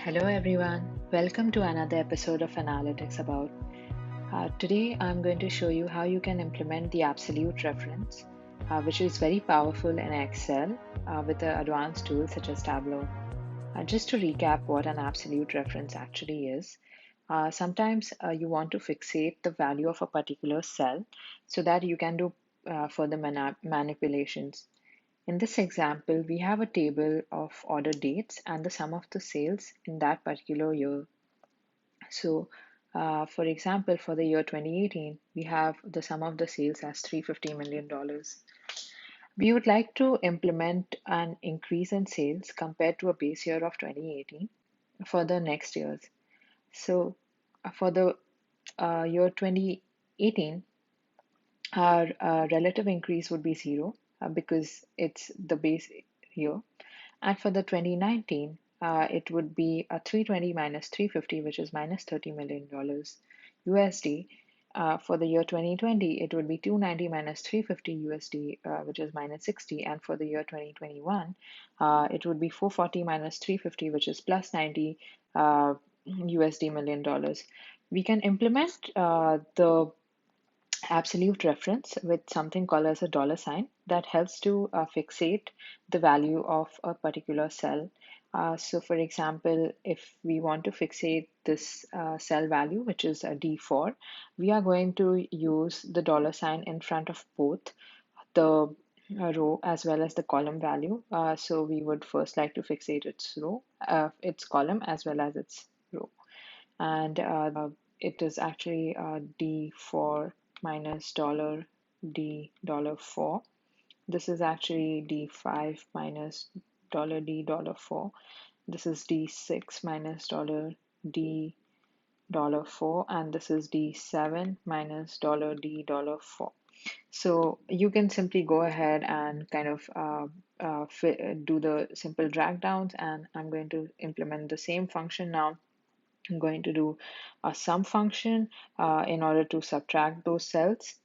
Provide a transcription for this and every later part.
Hello everyone, welcome to another episode of Analytics About. Today I'm going to show you how you can implement the absolute reference, which is very powerful in Excel with an advanced tool such as Tableau. Just to recap what an absolute reference actually is, sometimes you want to fixate the value of a particular cell so that you can do further manipulations. In this example, we have a table of order dates and the sum of the sales in that particular year. So, for example, for the year 2018, we have the sum of the sales as $350 million. We would like to implement an increase in sales compared to a base year of 2018 for the next years. So, for the year 2018, our relative increase would be zero because it's the base year. And for the 2019, it would be a 320 minus 350, which is minus $30 million USD. For the year 2020, it would be 290 minus 350 USD, which is minus 60. And for the year 2021, it would be 440 minus 350, which is plus 90 USD million dollars. We can implement the absolute reference with something called as a dollar sign that helps to fixate the value of a particular cell. So for example, if we want to fixate this cell value, which is a D4, we are going to use the dollar sign in front of both the row as well as the column value. So we would first like to fixate its column as well as its row. And it is actually D4 minus dollar D $4. This is actually D5 minus dollar D $4. This is D6 minus dollar D $4, and this is D7 minus dollar D $4. So you can simply go ahead and kind of do the simple drag downs, and I'm going to implement the same function now. I'm going to do a sum function in order to subtract those cells.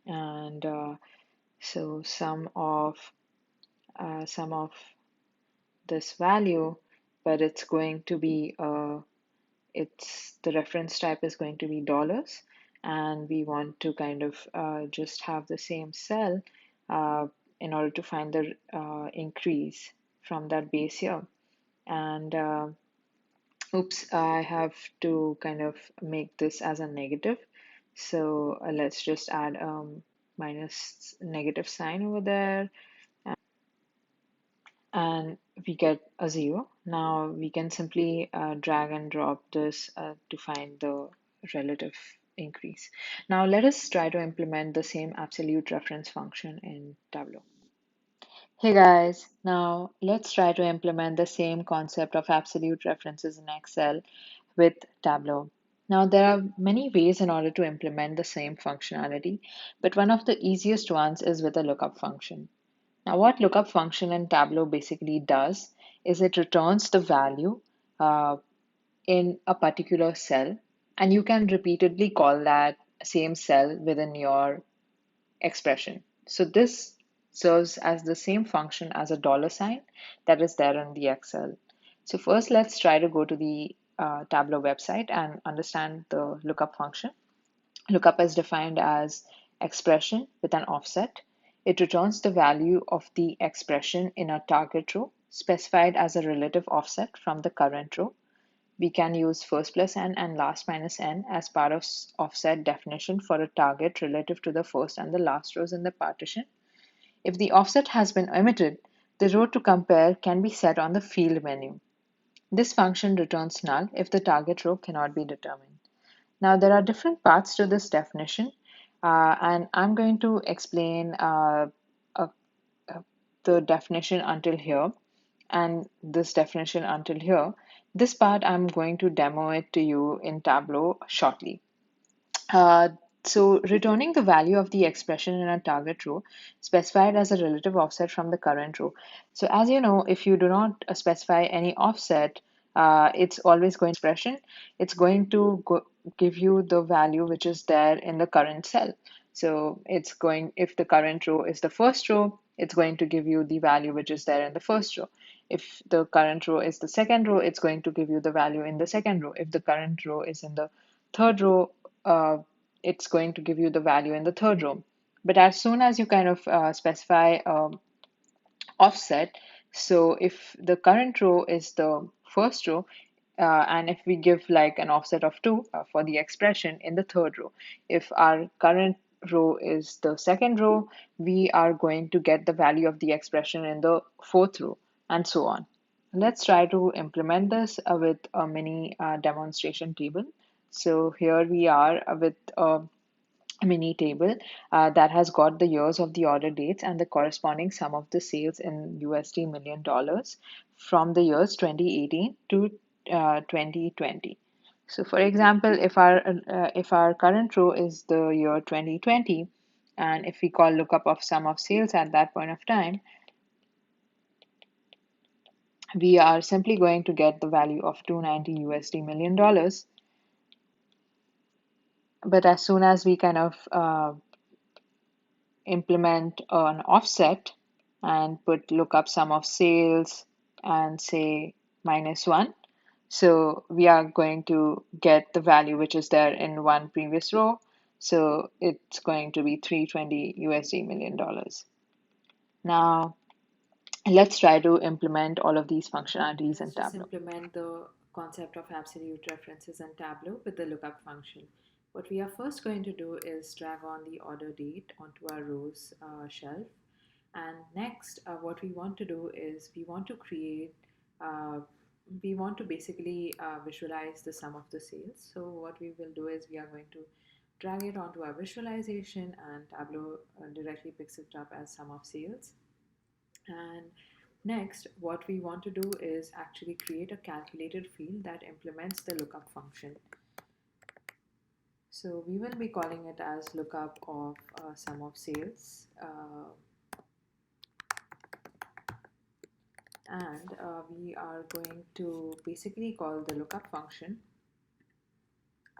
And so sum of this value, but it's going to be the reference type is going to be dollars, and we want to kind of just have the same cell in order to find the increase from that base year. And oops, I have to kind of make this as a negative. So let's just add minus negative sign over there, and we get a 0. Now we can simply drag and drop this to find the relative increase. Now let us try to implement the same absolute reference function in Tableau. Hey guys, now let's try to implement the same concept of absolute references in Excel with Tableau. Now, there are many ways in order to implement the same functionality, but one of the easiest ones is with a lookup function. Now, what lookup function in Tableau basically does is it returns the value uh, in a particular cell, and you can repeatedly call that same cell within your expression. So this serves as the same function as a dollar sign that is there in the Excel. So first, let's try to go to the Tableau website and understand the lookup function. Lookup is defined as expression with an offset. It returns the value of the expression in a target row specified as a relative offset from the current row. We can use first plus n and last minus n as part of offset definition for a target relative to the first and the last rows in the partition. If the offset has been omitted, the row to compare can be set on the field menu. This function returns null if the target row cannot be determined. Now there are different parts to this definition, and I'm going to explain uh, the definition until here and this definition until here. This part I'm going to demo it to you in Tableau shortly. Uh, so returning the value of the expression in a target row specified as a relative offset from the current row. So as you know, if you do not specify any offset, it's always going to expression. It's going to give you the value which is there in the current cell. So it's going, if the current row is the first row, it's going to give you the value which is there in the first row. If the current row is the second row, it's going to give you the value in the second row. If the current row is in the third row, it's going to give you the value in the third row. But as soon as you kind of specify offset, so if the current row is the first row, and if we give like an offset of 2 for the expression in the third row, if our current row is the second row, we are going to get the value of the expression in the fourth row, and so on. Let's try to implement this with a mini demonstration table. So here we are with a mini table that has got the years of the order dates and the corresponding sum of the sales in USD million dollars from the years 2018 to 2020. So, for example, if our current row is the year 2020, and if we call lookup of sum of sales at that point of time, we are simply going to get the value of 290 USD million dollars. But as soon as we kind of implement an offset and put lookup sum of sales and say -1. So we are going to get the value which is there in one previous row. So it's going to be 320 USD million dollars. Now let's try to implement all of these functionalities in Let's just Tableau. implement the concept of absolute references in Tableau with the lookup function. What we are first going to do is drag on the order date onto our rows shelf. And next, what we want to do is uh, we want to basically visualize the sum of the sales. So what we will do is we are going to drag it onto our visualization, and Tableau directly picks it up as sum of sales. And next, what we want to do is actually create a calculated field that implements the lookup function. So we will be calling it as lookup of sum of sales. And we are going to basically call the lookup function,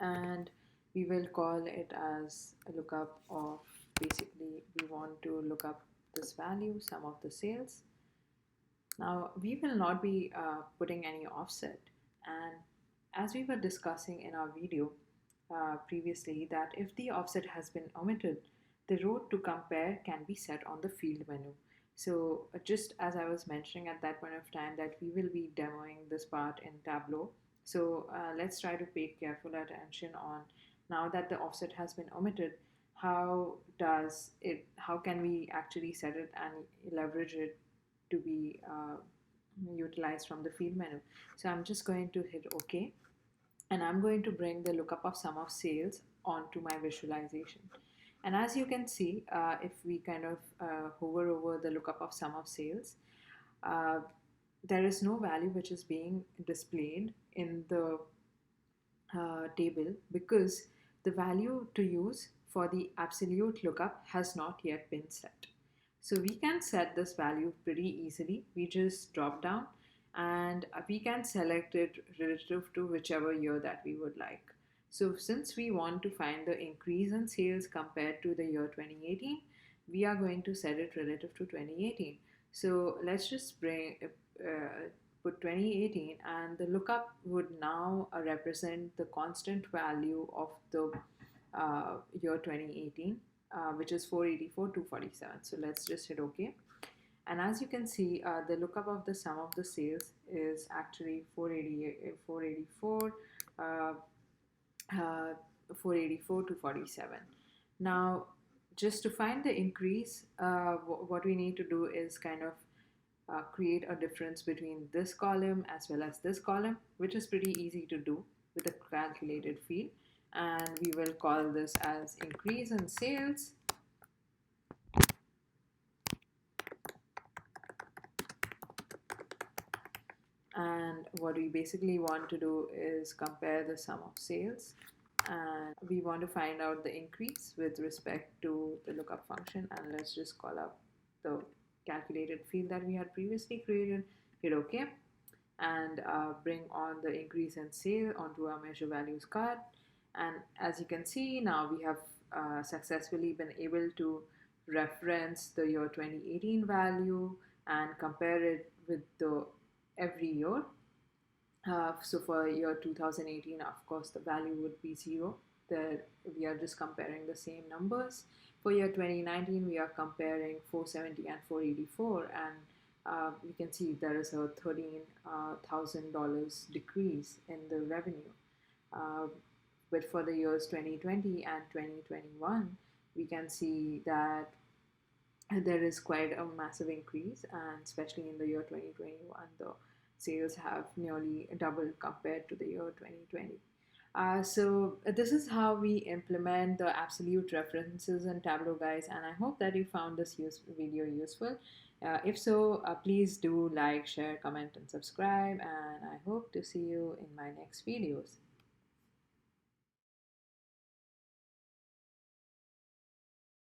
and we will call it as a lookup of, basically we want to look up this value, sum of the sales. Now we will not be putting any offset, and as we were discussing in our video previously, that if the offset has been omitted, the row to compare can be set on the field menu. So just as I was mentioning at that point of time, that we will be demoing this part in Tableau. So let's try to pay careful attention on, now that the offset has been omitted, how can we actually set it and leverage it to be utilized from the field menu. So I'm just going to hit OK, and I'm going to bring the lookup of sum of sales onto my visualization. And as you can see, if we kind of hover over the lookup of sum of sales, uh, there is no value which is being displayed in the table, because the value to use for the absolute lookup has not yet been set. So we can set this value pretty easily. We just drop down and we can select it relative to whichever year that we would like. So since we want to find the increase in sales compared to the year 2018, we are going to set it relative to 2018. So let's just put 2018, and the lookup would now represent the constant value of the year 2018, which is 484 247. So let's just hit OK. And as you can see, the lookup of the sum of the sales is actually 484 484 to 47. Now, just to find the increase, what we need to do is kind of create a difference between this column as well as this column, which is pretty easy to do with a calculated field. And we will call this as increase in sales. And what we basically want to do is compare the sum of sales, and we want to find out the increase with respect to the lookup function. And let's just call up the calculated field that we had previously created, hit OK, and bring on the increase in sale onto our measure values card. And as you can see, now we have successfully been able to reference the year 2018 value and compare it with the every year. So for year 2018, of course, the value would be zero. That we are just comparing the same numbers. For year 2019, we are comparing 470 and 484, and we can see there is a $13,000 decrease in the revenue. Uh, but for the years 2020 and 2021, we can see that there is quite a massive increase, and especially in the year 2021, the sales have nearly doubled compared to the year 2020. So this is how we implement the absolute references in Tableau, guys, and I hope that you found this video useful. If so, please do like, share, comment, and subscribe, and I hope to see you in my next videos.